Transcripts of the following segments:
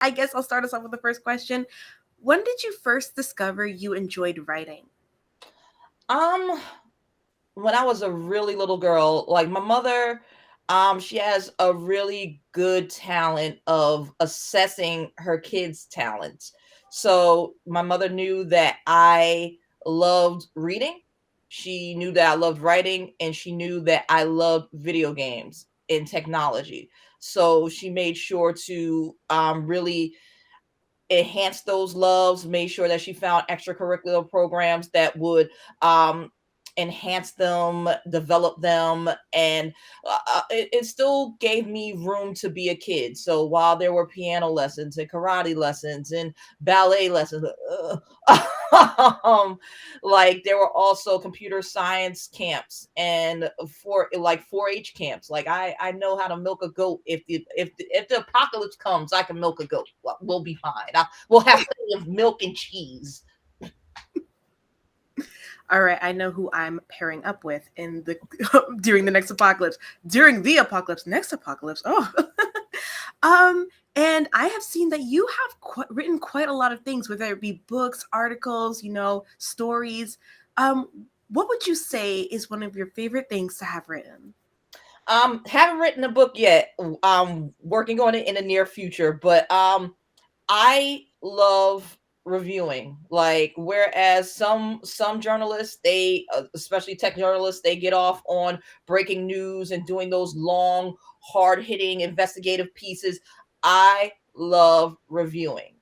I guess I'll start us off with the first question. When did you first discover you enjoyed writing? Um, when I was a really little girl, like my mother, she has a really good talent of assessing her kids' talents. So my mother knew that I loved reading. She knew that I loved writing, and she knew that I loved video games and technology. So she made sure to really enhance those loves, made sure that she found extracurricular programs that would um, enhance them, develop them, and it still gave me room to be a kid. So while there were piano lessons and karate lessons and ballet lessons, um, like there were also computer science camps and for like 4-H camps. Like I know how to milk a goat. If the apocalypse comes, I can milk a goat. We'll be fine. We'll have plenty of milk and cheese. All right, I know who I'm pairing up with in the during the next apocalypse. During the apocalypse, next apocalypse. Oh. um and I have seen that you have written quite a lot of things, whether it be books, articles, stories. What would you say is one of your favorite things to have written? Haven't written a book yet. Working on it in the near future, but I love reviewing. Like whereas some journalists, they especially tech journalists, they get off on breaking news and doing those long, hard-hitting investigative pieces. I love reviewing.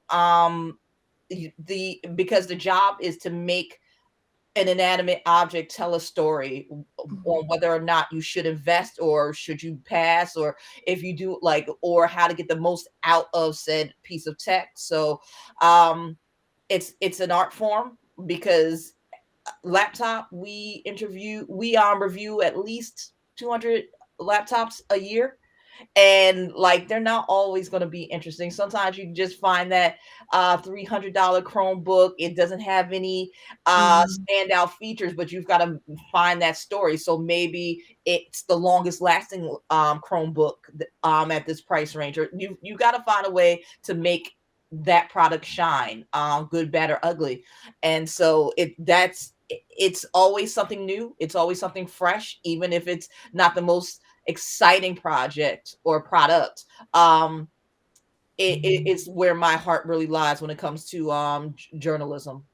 The because the job is to make an inanimate object tell a story on Mhm. whether or not you should invest or should you pass, or if you do, like, or how to get the most out of said piece of tech. So um it's an art form because laptop we review at least 200 laptops a year, and like they're not always going to be interesting. Sometimes you just find that $300 Chromebook, it doesn't have any Mhm. standout features, but you've got to find that story. So maybe it's the longest lasting Chromebook at this price range, or you got to find a way to make that product shine, good, bad, or ugly. And so it's always something new, it's always something fresh, even if it's not the most exciting project or product. It's where my heart really lies when it comes to journalism.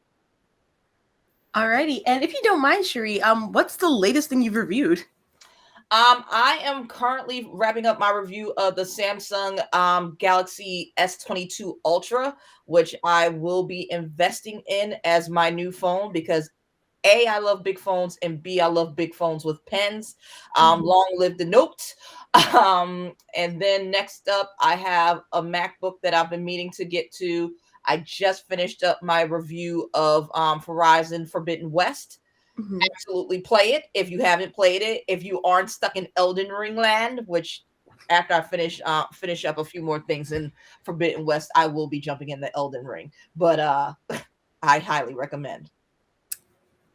Alrighty, and if you don't mind, Sherry, what's the latest thing you've reviewed? I am currently wrapping up my review of the Samsung Galaxy S22 Ultra, which I will be investing in as my new phone because A, I love big phones, and B, I love big phones with pens. Mhm. Long live the Note. And then next up, I have a MacBook that I've been meaning to get to. I just finished up my review of Horizon Forbidden West. Mhm. Absolutely play it if you haven't played it. If you aren't stuck in Elden Ring land, which after I finish up a few more things in Forbidden West, I will be jumping in the Elden Ring. But I highly recommend.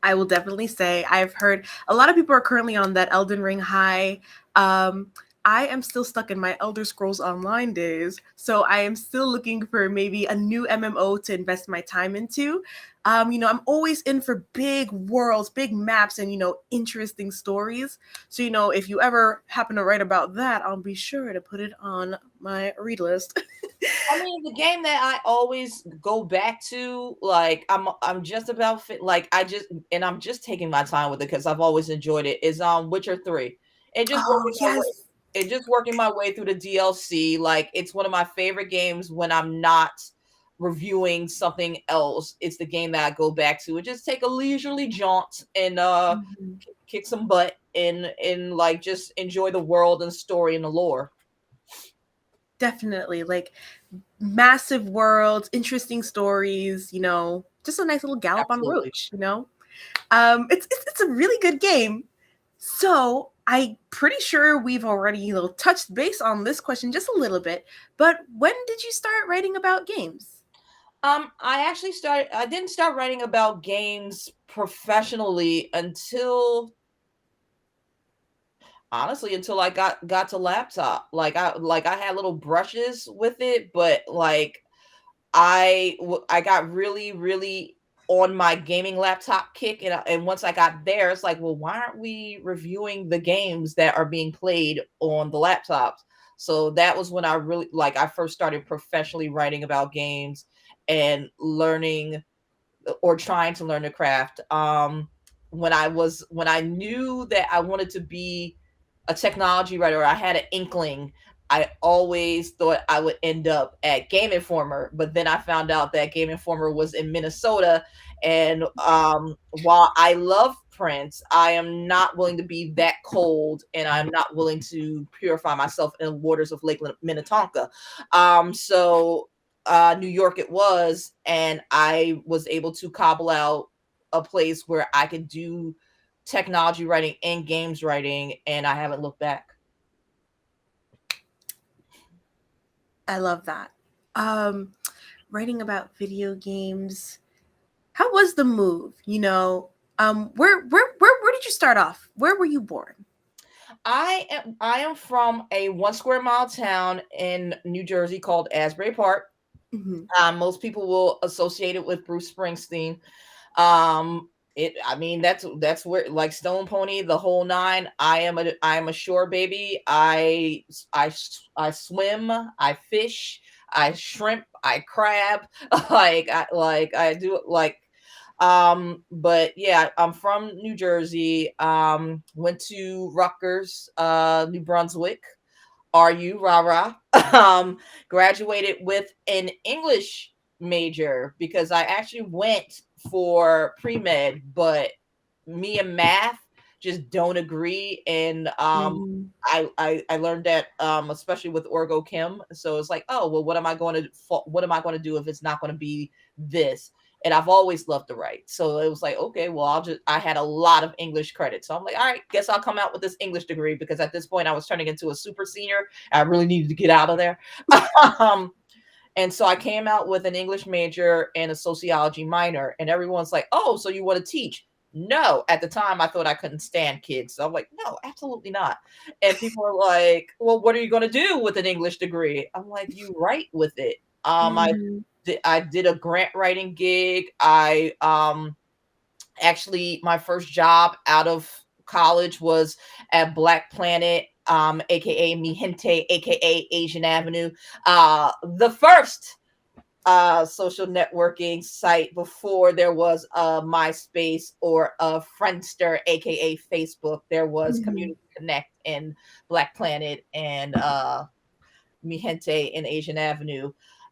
I will definitely say I've heard a lot of people are currently on that Elden Ring high. I am still stuck in my Elder Scrolls Online days, so I am still looking for maybe a new MMO to invest my time into. I'm always in for big worlds, big maps, and interesting stories. So if you ever happen to write about that, I'll be sure to put it on my read list. I mean, the game that I always go back to, like I'm just about fit. Like I'm just taking my time with it because I've always enjoyed it. Is Witcher 3. It just Oh working my way. yes. It just working my way through the DLC. Like it's one of my favorite games when I'm not reviewing something else. It's the game that I go back to and just take a leisurely jaunt and Mhm. kick some butt and like just enjoy the world and story and the lore. Definitely. Like massive worlds, interesting stories, just a nice little gallop on Absolutely. roach. It's a really good game. So I'm pretty sure we've already, touched base on this question just a little bit, but when did you start writing about games? I didn't start writing about games professionally until Honestly, until I got to laptop. I had little brushes with it, but like I got really, really on my gaming laptop kick, and once I got there, it's like, well, why aren't we reviewing the games that are being played on the laptops? So that was when I really I first started professionally writing about games and learning or trying to learn the craft. When I knew that I wanted to be a technology writer, or I had an inkling, I always thought I would end up at Game Informer, but then I found out that Game Informer was in Minnesota. And while I love Prince, I am not willing to be that cold, and I'm not willing to purify myself in the waters of Lake Minnetonka. So New York it was, and I was able to cobble out a place where I could do technology writing and games writing, and I haven't looked back. I love that. Um, Writing about video games. How was the move? Where did you start off? Where were you born? I am from a 1 square mile town in New Jersey called Asbury Park. Mm-hmm. Most people will associate it with Bruce Springsteen. I mean, that's where, like, Stone Pony, the whole nine. I am a shore baby. I swim, I fish, I shrimp, I crab. I do but yeah, I'm from New Jersey. Went to Rutgers, New Brunswick. Are you rah rah? Graduated with an English major because I actually went for pre-med, but me and math just don't agree. And Mm-hmm. I learned that especially with orgo chem. So it's like, oh well, what am I going to do if it's not going to be this? And I've always loved to write. So it was like, okay, well, I had a lot of English credit. So I'm like, all right, guess I'll come out with this English degree, because at this point I was turning into a super senior. I really needed to get out of there. um, and so I came out with an English major and a sociology minor. And everyone's like, oh, so you want to teach? No, at the time I thought I couldn't stand kids. So I'm like, no, absolutely not. And people are like, well, what are you going to do with an English degree? I'm like, you write with it. Mm-hmm. I did a grant writing gig. I Actually, my first job out of college was at Black Planet, aka Mi Gente, aka Asian Avenue, the first social networking site before there was a MySpace or a Friendster, aka Facebook. There was Mm-hmm. Community Connect and Black Planet and Mi Gente and Asian Avenue.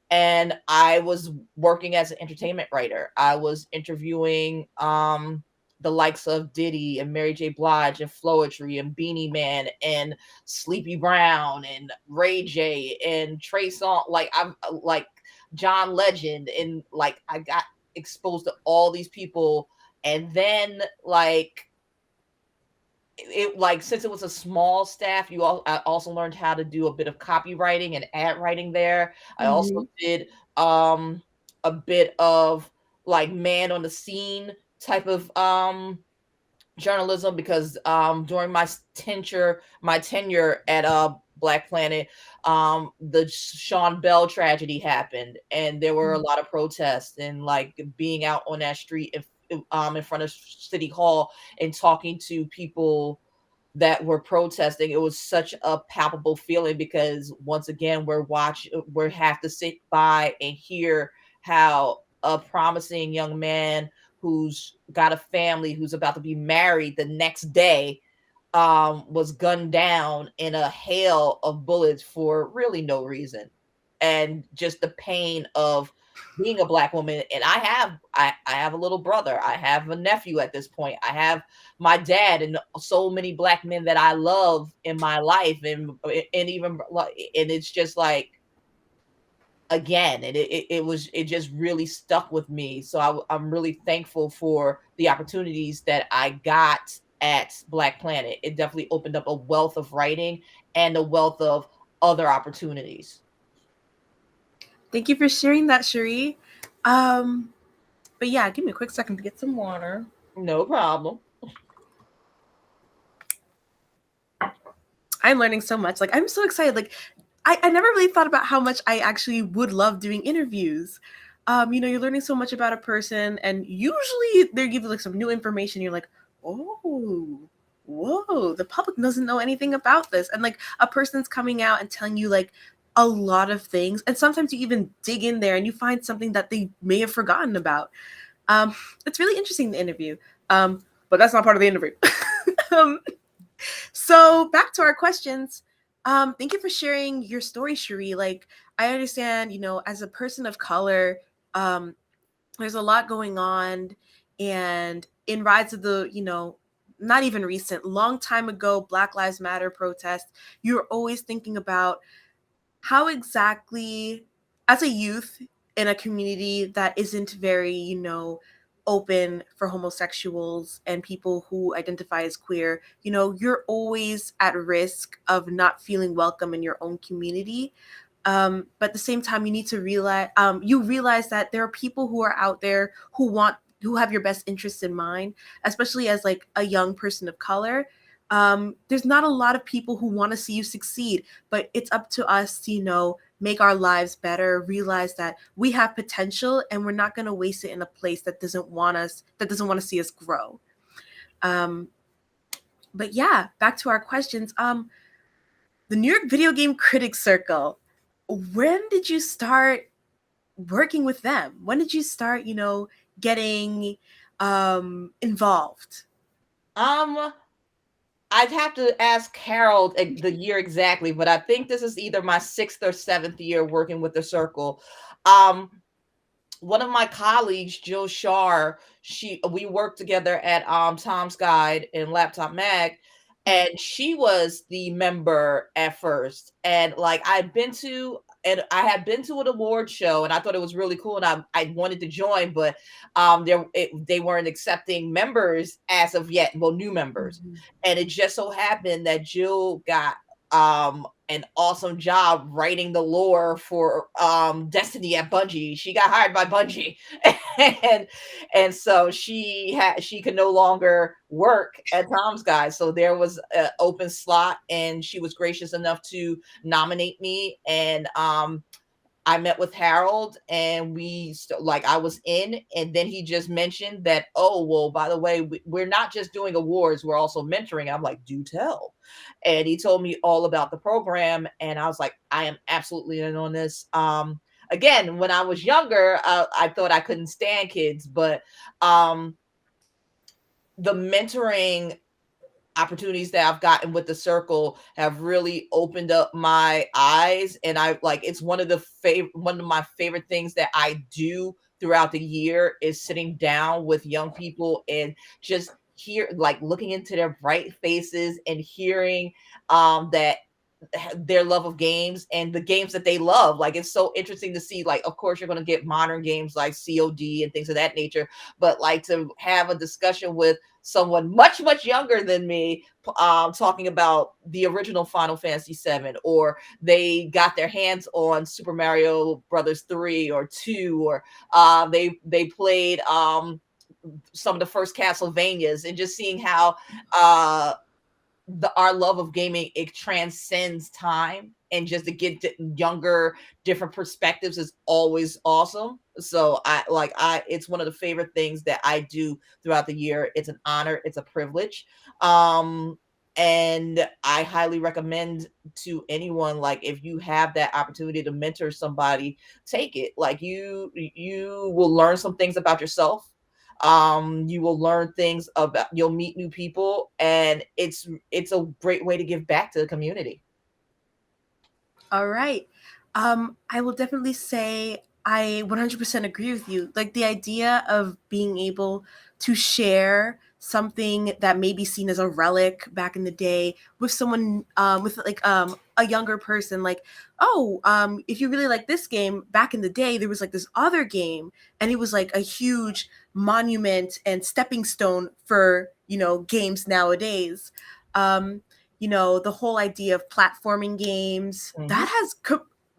And I was working as an entertainment writer. I was interviewing the likes of Diddy and Mary J. Blige and Floetry and Beanie Man and Sleepy Brown and Ray J and Trey Songz. I'm like John Legend, and like I got exposed to all these people. And then since it was a small staff, I also learned how to do a bit of copywriting and ad writing there. I also Mm-hmm. did a bit of like man on the scene type of journalism, because during my tenure at Black Planet, the Sean Bell tragedy happened, and there were a lot of protests, and like being out on that street in front of City Hall and talking to people that were protesting. It was such a palpable feeling, because once again we have to sit by and hear how a promising young man who's got a family, who's about to be married the next day, was gunned down in a hail of bullets for really no reason. And just the pain of being a Black woman. And I have a little brother, I have a nephew at this point, I have my dad, and so many Black men that I love in my life. And even like, and it's just like, again, it just really stuck with me. So I'm really thankful for the opportunities that I got at Black Planet. It definitely opened up a wealth of writing and a wealth of other opportunities. Thank you for sharing that, Sherri. Um, but yeah, give me a quick second to get some water. No problem. I'm learning so much. Like, I'm so excited. Like, I never really thought about how much I actually would love doing interviews. You're learning so much about a person, and usually they give you like some new information. You're like, oh, whoa, the public doesn't know anything about this. And like a person's coming out and telling you like a lot of things. And sometimes you even dig in there and you find something that they may have forgotten about. Um, it's really interesting, the interview. But that's not part of the interview. um, so back to our questions. Thank you for sharing your story, Sherri. Like, I understand, as a person of color, um, there's a lot going on, and in rise of the, not even recent, long time ago, Black Lives Matter protest, you're always thinking about how exactly, as a youth in a community that isn't very, open for homosexuals and people who identify as queer, you're always at risk of not feeling welcome in your own community. But at the same time, you realize that there are people who are out there who have your best interests in mind, especially as like a young person of color. There's not a lot of people who want to see you succeed, but it's up to us to, make our lives better, realize that we have potential and we're not going to waste it in a place that doesn't want to see us grow. Um, but yeah, back to our questions. The New York Video Game Critics Circle. When did you start working with them? When did you start, getting involved? Um, I'd have to ask Harold the year exactly, but I think this is either my 6th or 7th year working with the circle. Um, One of my colleagues, Jill Shar, we worked together at Tom's Guide and Laptop Mag, and she was the member at first. And like I had been to an award show and I thought it was really cool and I wanted to join, but they weren't accepting members as of yet, well, new members. Mhm. And it just so happened that Jill got an awesome job writing the lore for Destiny at Bungie. She got hired by Bungie. and so she could no longer work at Tom's Guide. So there was an open slot and she was gracious enough to nominate me. And I met with Harold and like I was in, and then he just mentioned that, oh, well, by the way, we're not just doing awards, we're also mentoring. I'm like, do tell. And he told me all about the program. And I was like, I am absolutely in on this. Again, when I was younger, I thought I couldn't stand kids, but um, the mentoring opportunities that I've gotten with the circle have really opened up my eyes, and I like it's one of my favorite things that I do throughout the year is sitting down with young people and just looking into their bright faces and hearing that their love of games and the games that they love. Like it's so interesting to see, like, of course you're going to get modern games like COD and things of that nature, but like to have a discussion with someone much younger than me, talking about the original Final Fantasy 7, or they got their hands on Super Mario Brothers 3 or 2, or they played some of the first Castlevanias, and just seeing how our love of gaming, it transcends time, and just to get younger different perspectives is always awesome. So I it's one of the favorite things that I do throughout the year. It's an honor, it's a privilege. And I highly recommend to anyone, like, if you have that opportunity to mentor somebody, take it. Like you will learn some things about yourself. You will learn things about, you'll meet new people, and it's a great way to give back to the community. All right. I will definitely say I 100% agree with you. Like the idea of being able to share something that may be seen as a relic back in the day with someone, with like a younger person, like, oh, if you really like this game, back in the day there was like this other game, and it was like a huge monument and stepping stone for games nowadays. Um, the whole idea of platforming games, Mhm.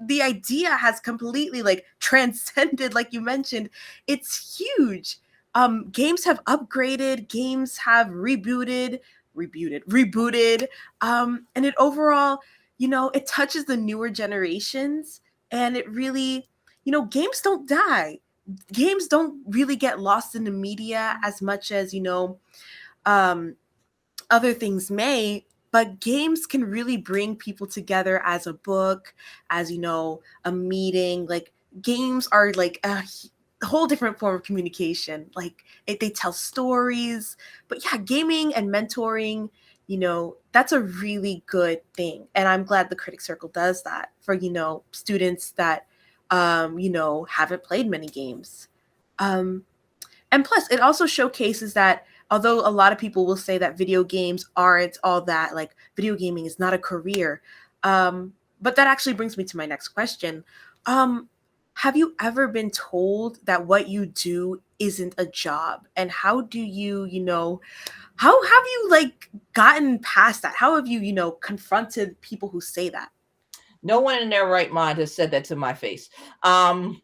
the idea has completely like transcended, like you mentioned. It's huge. Games have upgraded, games have rebooted, And it overall, it touches the newer generations, and it really, games don't die. Games don't really get lost in the media as much as, um, other things may, but games can really bring people together as a book, as, a meeting. Like, games are like a whole different form of communication. Like, they tell stories. But yeah, gaming and mentoring, that's a really good thing. And I'm glad the Critic Circle does that for, students that, haven't played many games. Um, and plus, it also showcases that although a lot of people will say that video games aren't all that, like video gaming is not a career, but that actually brings me to my next question. Um, have you ever been told that what you do isn't a job? And how do you, how have you like gotten past that? How have you, confronted people who say that? No one in their right mind has said that to my face. But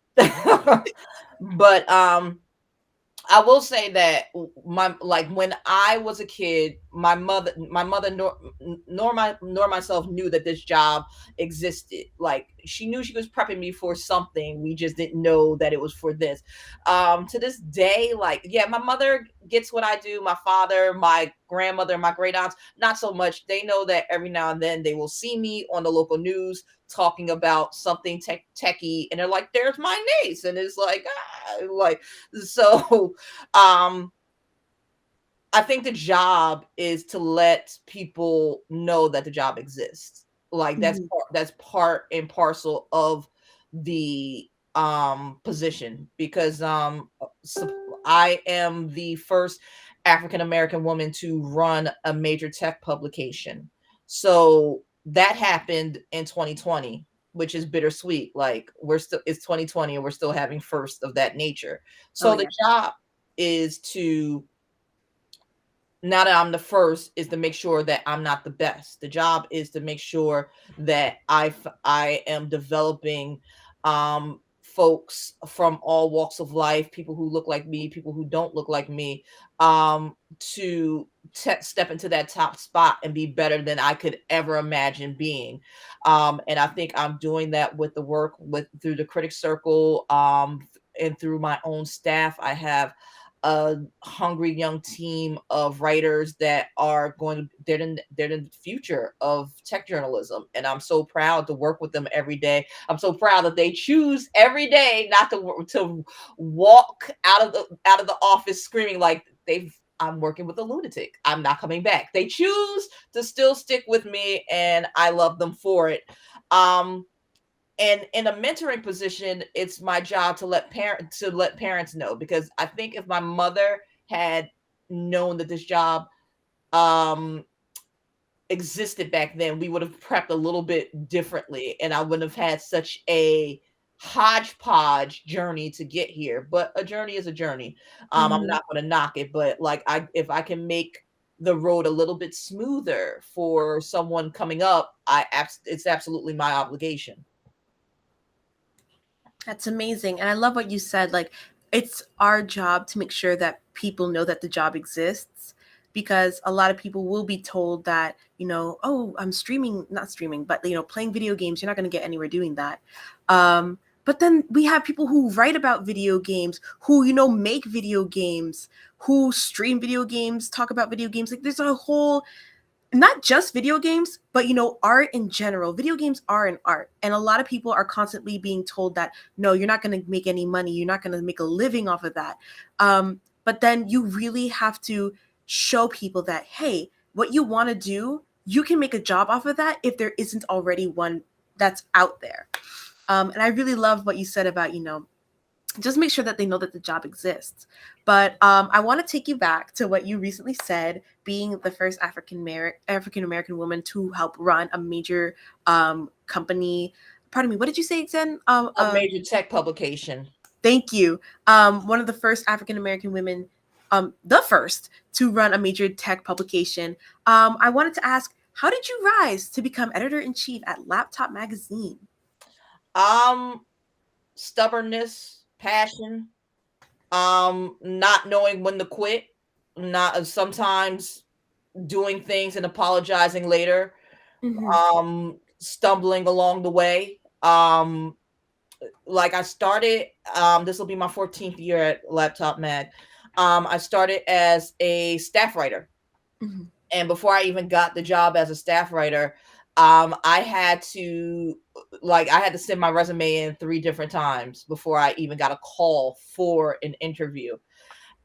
I will say that my like when I was a kid, my mother nor myself knew that this job existed. Like she knew she was prepping me for something. We just didn't know that it was for this. To this day, like yeah, my mother gets what I do. My father, my grandmother, my great aunts, not so much. They know that every now and then they will see me on the local news talking about something techie, and they're like, "There's my niece," and it's like, like so um I think the job is to let people know that the job exists. Like Mhm. that's part and parcel of the position because I am the first African American woman to run a major tech publication. So that happened in 2020, which is bittersweet. Like it's 2020 and we're still having first of that nature. Oh So the yeah. job is to now that I'm the first is to make sure that I'm not the best. The job is to make sure that I am developing folks from all walks of life, people who look like me, people who don't look like me, to step into that top spot and be better than I could ever imagine being. And I think I'm doing that with the work with through the Critic Circle, and through my own staff. I have a hungry young team of writers that are going to they're in the future of tech journalism, and I'm so proud to work with them every day. I'm so proud that they choose every day not to walk out of the office screaming like they've I'm working with a lunatic. I'm not coming back. They choose to still stick with me, and I love them for it. Um, and in a mentoring position, it's my job to let parents know, because I think if my mother had known that this job um existed back then, we would have prepped a little bit differently, and I wouldn't have had such a hodgepodge journey to get here. But a journey is a journey. I'm Mhm. not going to knock it, but like I if I can make the road a little bit smoother for someone coming up, it's absolutely my obligation. That's amazing. And I love what you said. Like, it's our job to make sure that people know that the job exists, because a lot of people will be told that, oh, I'm streaming, not streaming, but, playing video games, you're not going to get anywhere doing that. But then we have people who write about video games, who, make video games, who stream video games, talk about video games. Like, there's a whole, not just video games, but art in general. Video games are an art, and a lot of people are constantly being told that no, you're not going to make any money, you're not going to make a living off of that. But then you really have to show people that, hey, what you want to do, you can make a job off of that if there isn't already one that's out there. And I really love what you said about just make sure that they know that the job exists. But I want to take you back to what you recently said, being the first African American woman to help run a major company. Pardon me, what did you say again? A major tech publication. Thank you. One of the first African American women, the first to run a major tech publication. I wanted to ask, how did you rise to become editor in chief at Laptop Magazine? Um, Stubbornness, passion, not knowing when to quit. Not sometimes. doing things and apologizing later, Mhm. stumbling along the way. Like I started, this will be my 14th year at Laptop Mag. I started as a staff writer, Mhm. and before I even got the job as a staff writer, I had to I had to send my resume in 3 different times before I even got a call for an interview.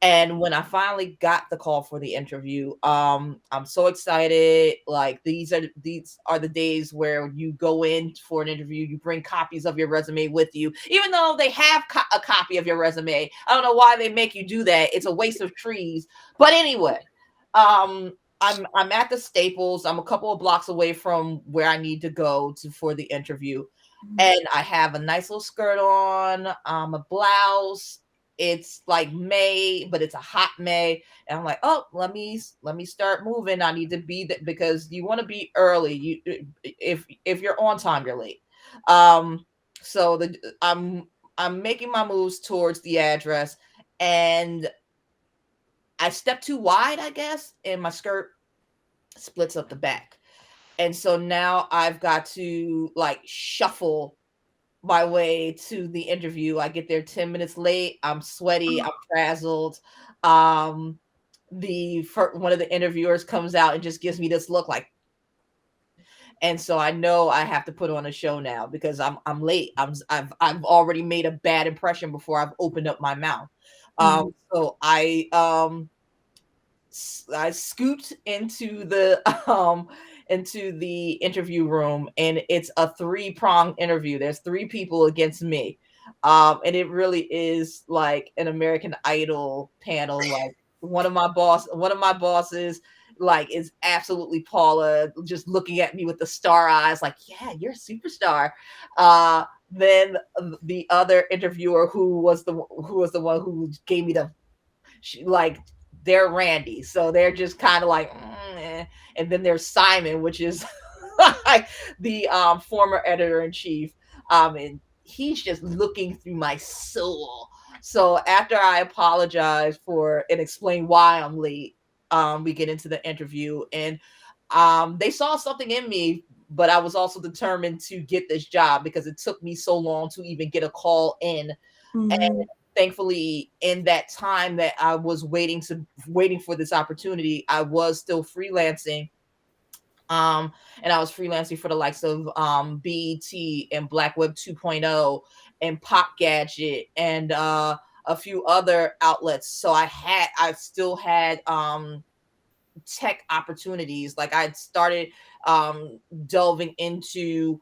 And when I finally got the call for the interview, I'm so excited. Like these are the days where you go in for an interview, you bring copies of your resume with you, even though they have a copy of your resume. I don't know why they make you do that. It's a waste of trees. But anyway, um, I'm at the Staples. I'm a couple of blocks away from where I need to go to for the interview, Mhm. and I have a nice little skirt on, a blouse. It's like May, but it's a hot May, and I'm like, oh, let me start moving. I need to be because you want to be early. If you're on time, you're late. Um, so I'm making my moves towards the address, and I step too wide, I guess, and my skirt splits up the back. And so now I've got to like shuffle my way to the interview. I get there 10 minutes late. I'm sweaty. I'm Oh. frazzled. One of the interviewers comes out and just gives me this look like, and so I know I have to put on a show now because I'm late. I've already made a bad impression before I've opened up my mouth. Mhm. So I scooped into the interview room, and it's a three-prong interview. There's three people against me. And it really is like an American Idol panel. Like one of my bosses like is absolutely Paula, just looking at me with the star eyes, like, yeah, you're a superstar. Then the other interviewer who was the one who gave me the like they're Randy, so they're just kind of like, and then there's Simon, which is like the former editor in chief, and he's just looking through my soul. So after I apologize for and explain why I'm late, we get into the interview, and they saw something in me. But I was also determined to get this job because it took me so long to even get a call in, and Mhm. thankfully in that time that I was waiting for this opportunity, I was still freelancing. And I was freelancing for the likes of BET and Black Web 2.0 and Pop Gadget and a few other outlets. So I still had tech opportunities. Like I'd started delving into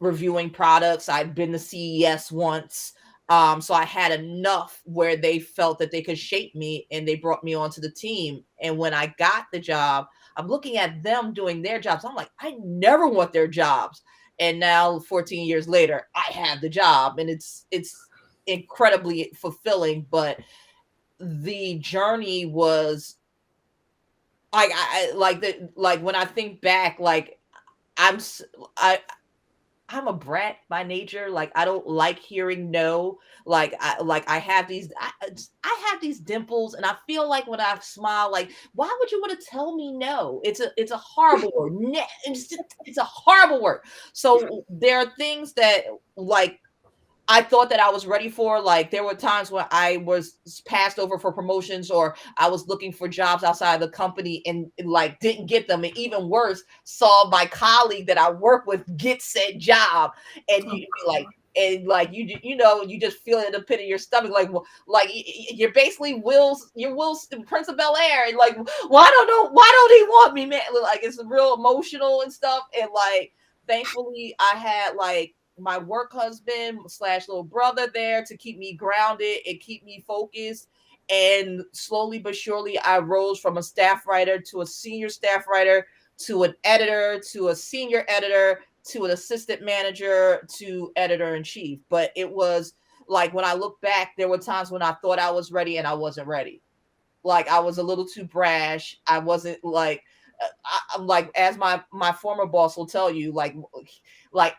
reviewing products. I'd been to CES once. So I had enough where they felt that they could shape me, and they brought me onto the team. And when I got the job, I'm looking at them doing their jobs. I'm like, I never want their jobs. And now 14 years later, I have the job, and it's incredibly fulfilling. But the journey was like like when I think back, like I'm s- I'm a brat by nature. Like I don't like hearing no. I have I have these dimples, and I feel like when I smile, like why would you want to tell me no? It's a horrible word. It's a horrible word. So there are things that like I thought that I was ready for. Like there were times when I was passed over for promotions, or I was looking for jobs outside the company and like didn't get them. And even worse, saw my colleague that I work with get said job, and Oh you be like, God. and like you just feel it in the pit of your stomach, like you're basically Will's Prince of Bel Air, and like, well, I don't know, why don't he want me, man? Like it's real emotional and stuff, and like thankfully I had like my work husband slash little brother there to keep me grounded and keep me focused. And slowly but surely, I rose from a staff writer to a senior staff writer to an editor to a senior editor to an assistant manager to editor in chief. But it was like when I look back, there were times when I thought I was ready and I wasn't ready. Like I was a little too brash. I wasn't like I'm like as my former boss will tell you, like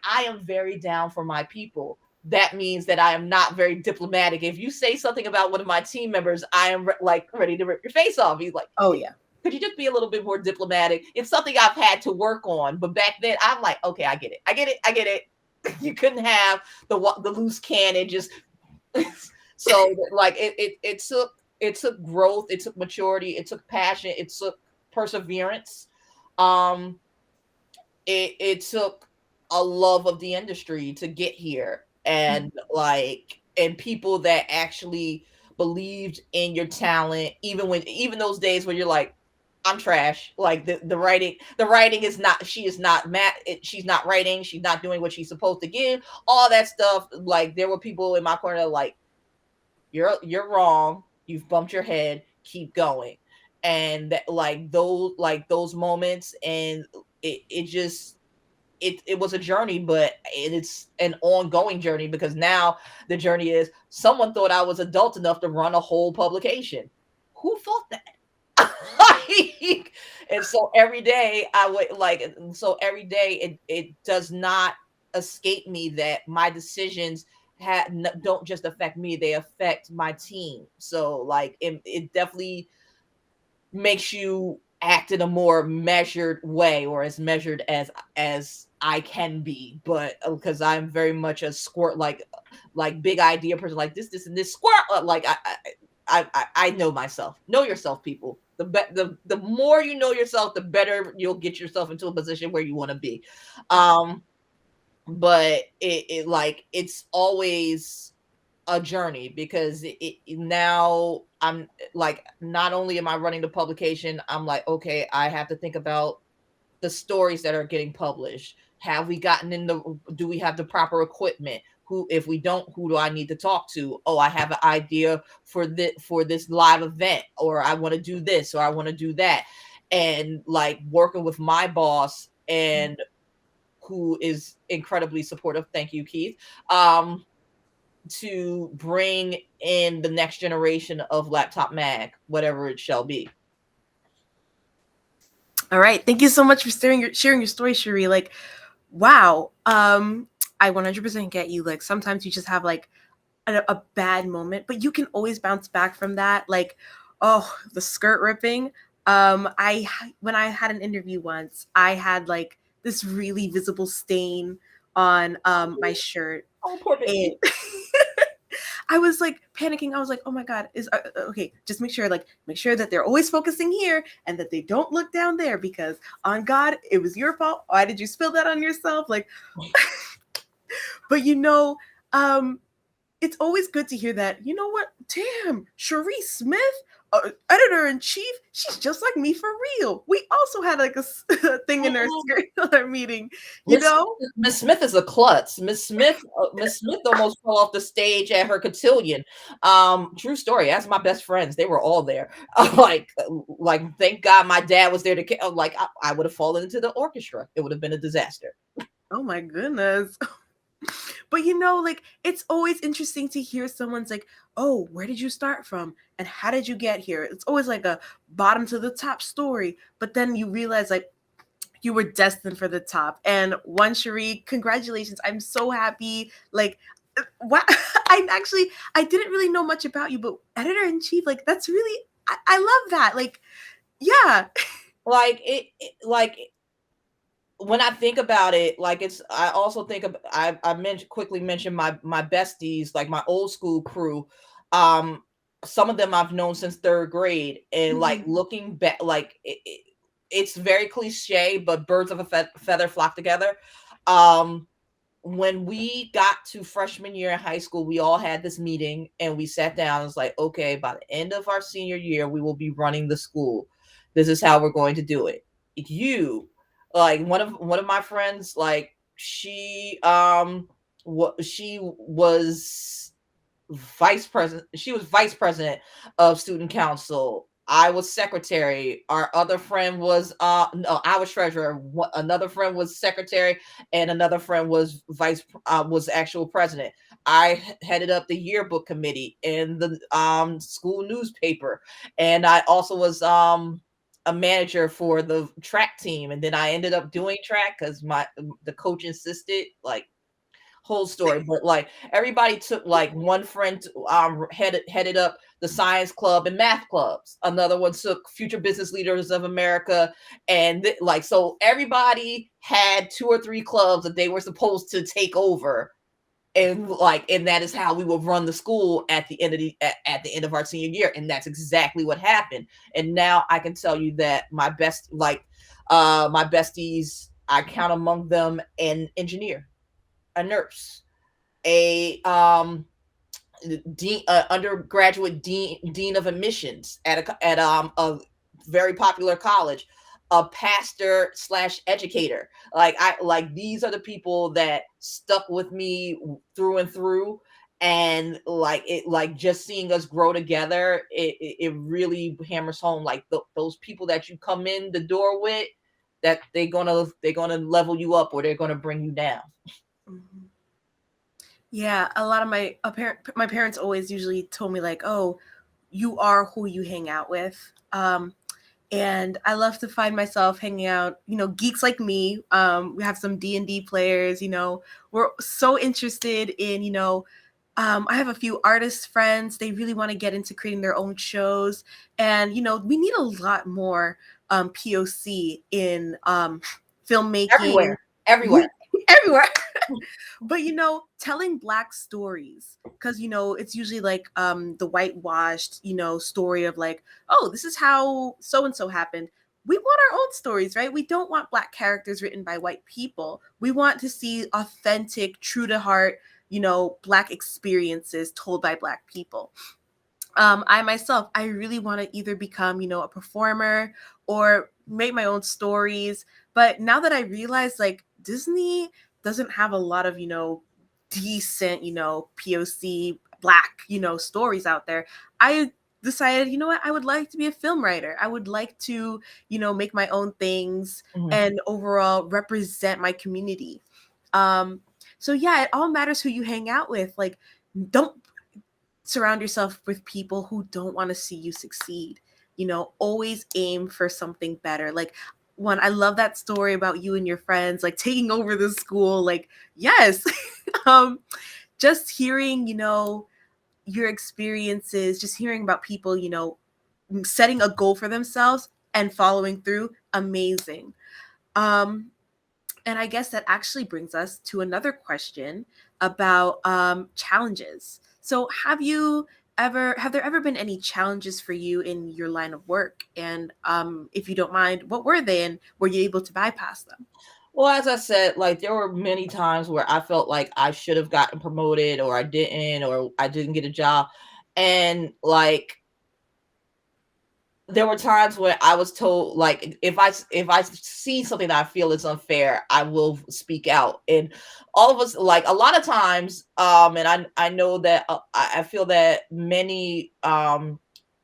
I am very down for my people. That means that I am not very diplomatic. If you say something about one of my team members, I am like ready to rip your face off. He's like, Oh yeah. could you just be a little bit more diplomatic? It's something I've had to work on, but back then I'm like, okay, I get it, I get it, I get it. You couldn't have the loose cannon just so like it took growth, it took maturity, it took passion, it took perseverance. Um, it took a love of the industry to get here, and like and people that actually believed in your talent, even those days where you're like, I'm trash. Like the writing is not, she is not she's not writing, she's not doing what she's supposed to give, all that stuff. Like there were people in my corner like, you're wrong, you've bumped your head, keep going. And that, like those moments, and it just it was a journey, but it's an ongoing journey, because now the journey is, someone thought I was adult enough to run a whole publication. Who thought that? And so every day I would like, so every day it does not escape me that my decisions don't just affect me, they affect my team. So like it definitely makes you act in a more measured way, or as measured as I can be. But because I'm very much a squirt, like big idea person, like this and this squirt. Like I know myself. Know yourself, people. The more you know yourself, the better you'll get yourself into a position where you want to be. Um, but it like it's always a journey, because now I'm like, not only am I running the publication, I'm like, okay, I have to think about the stories that are getting published. Have we gotten in the, do we have the proper equipment? Who, if we don't, who do I need to talk to? Oh, I have an idea for this live event, or I want to do this, or I want to do that. And like working with my boss, and who is incredibly supportive. Thank you, Keith. To bring in the next generation of Laptop Mag, whatever it shall be. All right. Thank you so much for sharing your story, Sherri. Like, wow. I 100% get you. Like, sometimes you just have like a bad moment, but you can always bounce back from that. Like, oh, the skirt ripping. I When I had an interview once, I had like this really visible stain on my shirt, Oh, poor and baby. I was like panicking. I was like, "Oh my god, is okay, just make sure that they're always focusing here and that they don't look down there, because on God, it was your fault. Why did you spill that on yourself?" Like, but um it's always good to hear that. You know what? Damn, Sherri Smith, editor in chief, she's just like me for real. We also had like a thing in our skirt at our meeting, you Miss know? Miss Smith is a klutz. Miss Smith almost fell off the stage at her cotillion. True story. As my best friends, they were all there. Like, thank God my dad was there to like. I would have fallen into the orchestra. It would have been a disaster. Oh my goodness. But like it's always interesting to hear someone's like, "Oh, where did you start from? And how did you get here?" It's always like a bottom to the top story, but then you realize like you were destined for the top. And one, Sherri, congratulations. I'm so happy. Like, wow. I didn't really know much about you, but editor in chief, like that's really I love that. Like, yeah. Like like when I think about it, like I also think of, I quickly mentioned my besties, like my old school crew. Um, some of them I've known since third grade, and like Mhm. looking back, like it's very cliche, but birds of a feather flock together. Um, when we got to freshman year in high school, we all had this meeting and we sat down. It's like, okay, by the end of our senior year, we will be running the school. This is how we're going to do it. You, like one of my friends, like she was vice president of student council. I was secretary. Our other friend was no, I was treasurer. Another friend was secretary, and another friend was was actual president. I headed up the yearbook committee in the school newspaper, and I also was a manager for the track team. And then I ended up doing track because the coach insisted. Like, whole story, but like everybody took like one friend headed up the science club and math clubs. Another one took Future Business Leaders of America, and like so everybody had two or three clubs that they were supposed to take over, and that is how we would run the school at the end of at the end of our senior year, and that's exactly what happened. And now I can tell you that my besties, I count among them an engineer, a nurse, a dean, undergraduate dean of admissions at a very popular college, a pastor slash educator. Like these are the people that stuck with me through and through. And like just seeing us grow together, it really hammers home like those people that you come in the door with, that they're gonna level you up or they're gonna bring you down. Mm-hmm. Yeah, a lot of my parents always usually told me like, "Oh, you are who you hang out with." And I love to find myself hanging out, geeks like me. We have some D&D players, we're so interested in, I have a few artist friends. They really want to get into creating their own shows. And, we need a lot more POC in filmmaking. Everywhere, everywhere. Everywhere. But telling Black stories, because it's usually like the whitewashed story of like, oh, this is how so and so happened. We want our own stories, right? We don't want Black characters written by white people. We want to see authentic, true to heart Black experiences told by Black people. I myself, I really want to either become a performer or make my own stories. But now that I realize like Disney doesn't have a lot of decent POC Black stories out there, I decided, what, I would like to be a film writer. I would like to make my own things and overall represent my community. So yeah, it all matters who you hang out with. Like, don't surround yourself with people who don't want to see you succeed. Always aim for something better. Like, one, I love that story about you and your friends like taking over the school. Like, yes. Just hearing your experiences, just hearing about people setting a goal for themselves and following through, amazing. And I guess that actually brings us to another question about challenges. So have there ever been any challenges for you in your line of work? And if you don't mind, what were they, and were you able to bypass them? Well, as I said, like there were many times where I felt like I should have gotten promoted or I didn't get a job. And like there were times where I was told like if I see something that I feel is unfair, I will speak out. And all of us, like a lot of times, and I know that I feel that many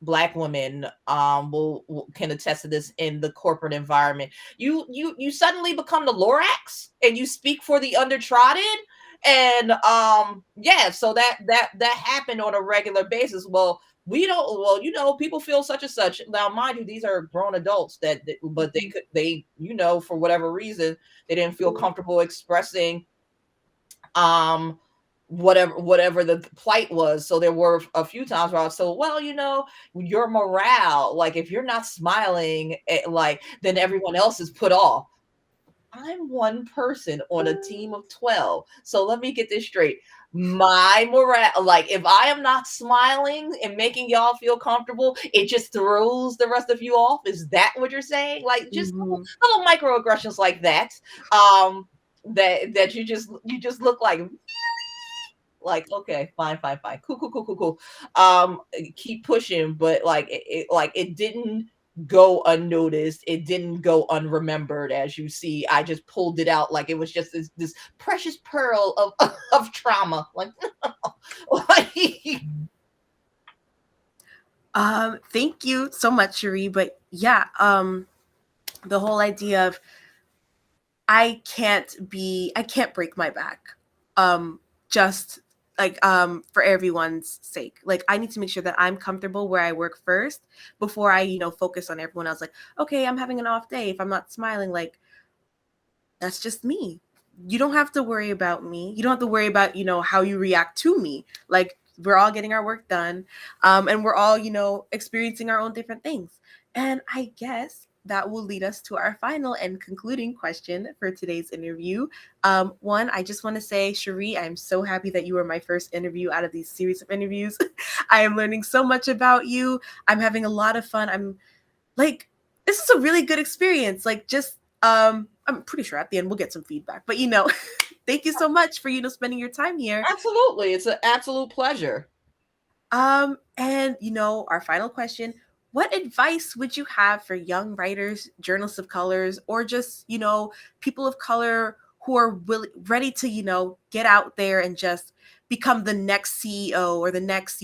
Black women can attest to this in the corporate environment. You suddenly become the Lorax and you speak for the undertrodden. And yeah, so that happened on a regular basis. Well, we don't, well, people feel such and such. Now mind you, these are grown adults but they for whatever reason they didn't feel comfortable expressing um whatever the plight was. So there were a few times where I was told, well, your morale, like if you're not smiling, like then everyone else is put off. I'm one person on a team of 12. So let me get this straight. My morale, like if I am not smiling and making y'all feel comfortable, it just throws the rest of you off. Is that what you're saying? Like just Mhm. little microaggressions like that. Um that you just look like okay, fine, cool. Keep pushing, but like it didn't go unnoticed, it didn't go unremembered. As you see, I just pulled it out like it was just this precious pearl of trauma. Like, like Thank you so much, Sherri. But yeah, the whole idea of I can't break my back. Just like for everyone's sake. Like I need to make sure that I'm comfortable where I work first before I, focus on everyone else. Like, okay, I'm having an off day. If I'm not smiling, like that's just me. you don't have to worry about me. You don't have to worry about, how you react to me. Like, we're all getting our work done, and we're all, experiencing our own different things. And I guess that will lead us to our final and concluding question for today's interview. One, I just want to say, Sherri, I'm so happy that you were my first interview out of these series of interviews. I am learning so much about you. I'm having a lot of fun. I'm like, this is a really good experience. Like, just I'm pretty sure at the end we'll get some feedback. But thank you so much for spending your time here. Absolutely. It's an absolute pleasure. And our final question, what advice would you have for young writers, journalists of colors, or just, people of color who are ready to, get out there and just become the next CEO or the next,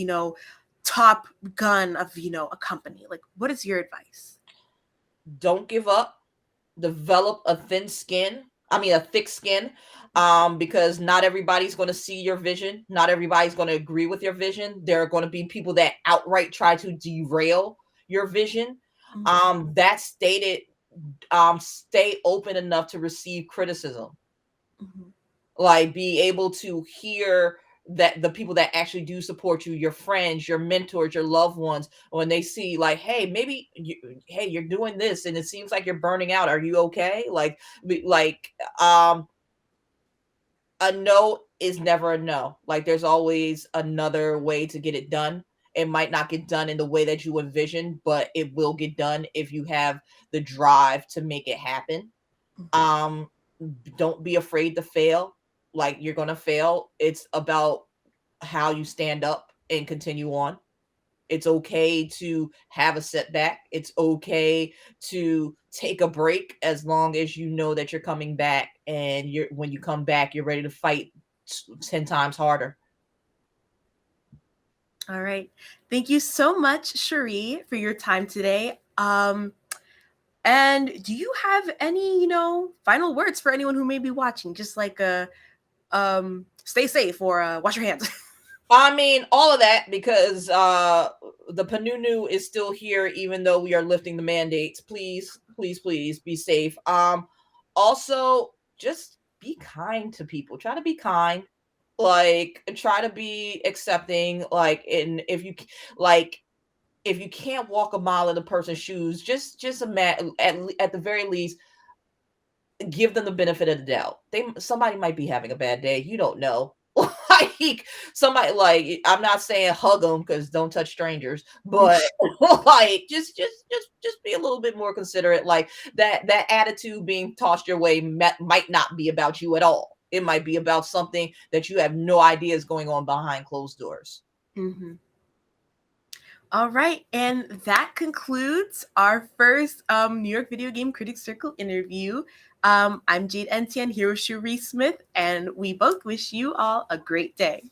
top gun of, a company? Like, what is your advice? Don't give up. Develop a thick skin, because not everybody's going to see your vision. Not everybody's going to agree with your vision. There are going to be people that outright try to derail your vision. That stated, stay open enough to receive criticism. Mm-hmm. Like, be able to hear that the people that actually do support you, your friends, your mentors, your loved ones, when they see like, hey, hey, you're doing this and it seems like you're burning out, are you okay? Like a no is never a no. Like, there's always another way to get it done. It might not get done in the way that you envision, but it will get done if you have the drive to make it happen. um don't be afraid to fail. Like, you're gonna fail. It's about how you stand up and continue on. It's okay to have a setback. It's okay to take a break, as long as you know that you're coming back, and when you come back, you're ready to fight 10 times harder. All right. Thank you so much, Sherri, for your time today. And do you have any, final words for anyone who may be watching? Just like stay safe or wash your hands. I mean, all of that, because the Panunu is still here, even though we are lifting the mandates. Please, please, please be safe. Also, just be kind to people. Try to be kind. Like, try to be accepting. Like, and like, if you can't walk a mile in a person's shoes, just imagine, at the very least, give them the benefit of the doubt. Somebody might be having a bad day. You don't know. Like, somebody, like, I'm not saying hug them, because don't touch strangers, but like, just be a little bit more considerate. Like, that attitude being tossed your way might not be about you at all. It might be about something that you have no idea is going on behind closed doors. Mm-hmm. All right, and that concludes our first New York Video Game Critics Circle interview. I'm Jade Entien here with Sherri Smith, and we both wish you all a great day.